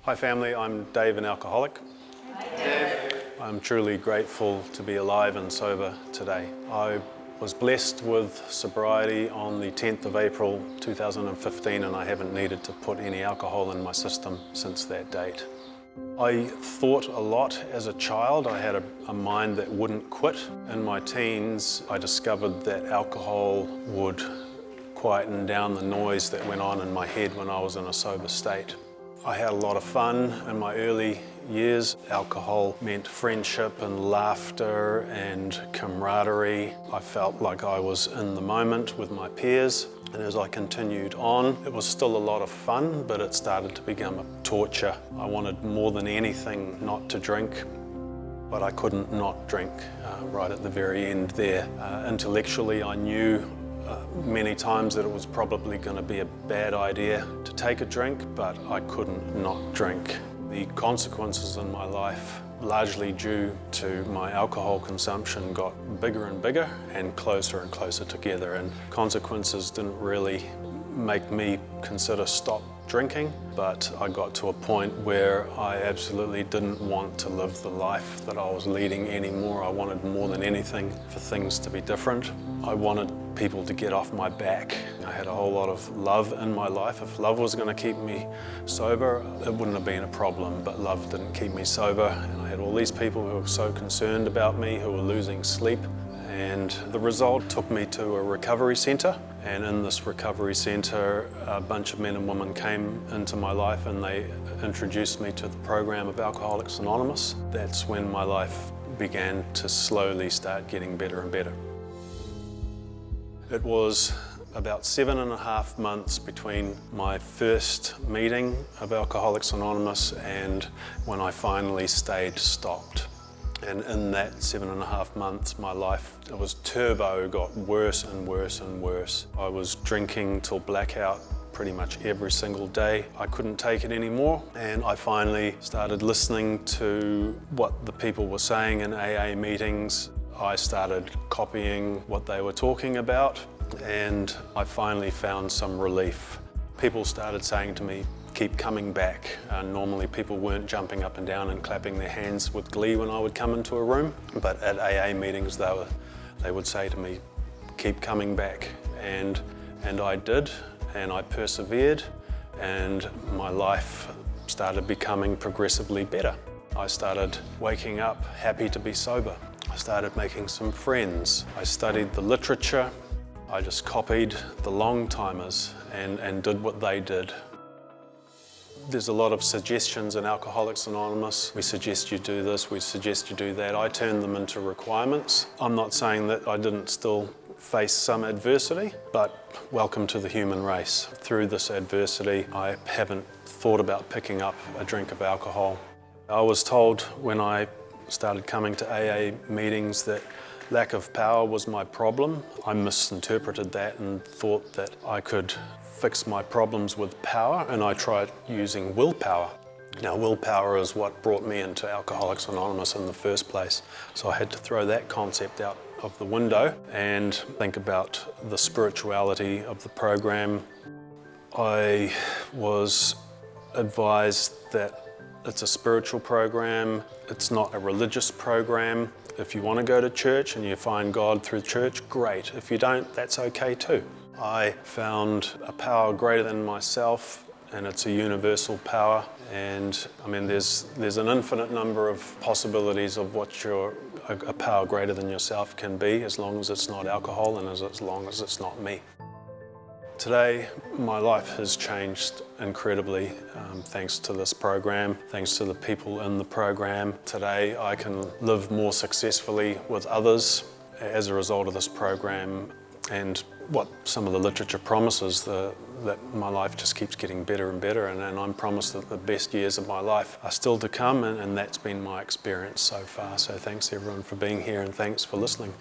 Hi family, I'm Dave, an alcoholic. Hi Dave. I'm truly grateful to be alive and sober today. I was blessed with sobriety on the 10th of April 2015 and I haven't needed to put any alcohol in my system since that date. I thought a lot as a child. I had a mind that wouldn't quit. In my teens, I discovered that alcohol would quieten down the noise that went on in my head when I was in a sober state. I had a lot of fun in my early years. Alcohol meant friendship and laughter and camaraderie. I felt like I was in the moment with my peers. And as I continued on, it was still a lot of fun, but it started to become a torture. I wanted more than anything not to drink, but I couldn't not drink right at the very end there. Intellectually, I knew many times that it was probably going to be a bad idea to take a drink, but I couldn't not drink. The consequences in my life, largely due to my alcohol consumption, got bigger and bigger and closer together, and consequences didn't really make me consider stop drinking, but I got to a point where I absolutely didn't want to live the life that I was leading anymore. I wanted more than anything for things to be different. I wanted people to get off my back. I had a whole lot of love in my life. If love was going to keep me sober, it wouldn't have been a problem, but love didn't keep me sober. And I had all these people who were so concerned about me, who were losing sleep. And the result took me to a recovery centre. And in this recovery centre, a bunch of men and women came into my life and they introduced me to the program of Alcoholics Anonymous. That's when my life began to slowly start getting better and better. It was about 7.5 months between my first meeting of Alcoholics Anonymous and when I finally stayed stopped. And in that 7.5 months, my life, it was turbo, got worse and worse and worse. I was drinking till blackout pretty much every single day. I couldn't take it anymore, and I finally started listening to what the people were saying in AA meetings. I started copying what they were talking about, and I finally found some relief. People started saying to me, keep coming back. Normally people weren't jumping up and down and clapping their hands with glee when I would come into a room, but at AA meetings they would say to me, keep coming back. And I did, and I persevered, and my life started becoming progressively better. I started waking up happy to be sober. I started making some friends. I studied the literature. I just copied the long-timers and did what they did. There's a lot of suggestions in Alcoholics Anonymous. We suggest you do this, we suggest you do that. I turn them into requirements. I'm not saying that I didn't still face some adversity, but welcome to the human race. Through this adversity, I haven't thought about picking up a drink of alcohol. I was told when I started coming to AA meetings that lack of power was my problem. I misinterpreted that and thought that I could fix my problems with power, and I tried using willpower. Now, willpower is what brought me into Alcoholics Anonymous in the first place, so I had to throw that concept out of the window and think about the spirituality of the program. I was advised that it's a spiritual program, it's not a religious program. If you want to go to church and you find God through church, great. If you don't, that's okay too. I found a power greater than myself, and it's a universal power. And I mean, there's an infinite number of possibilities of what a power greater than yourself can be, as long as it's not alcohol and as long as it's not me. Today, my life has changed incredibly thanks to this program, thanks to the people in the program. Today, I can live more successfully with others as a result of this program, and what some of the literature promises, that my life just keeps getting better and better, and I'm promised that the best years of my life are still to come, and that's been my experience so far. So thanks everyone for being here, and thanks for listening.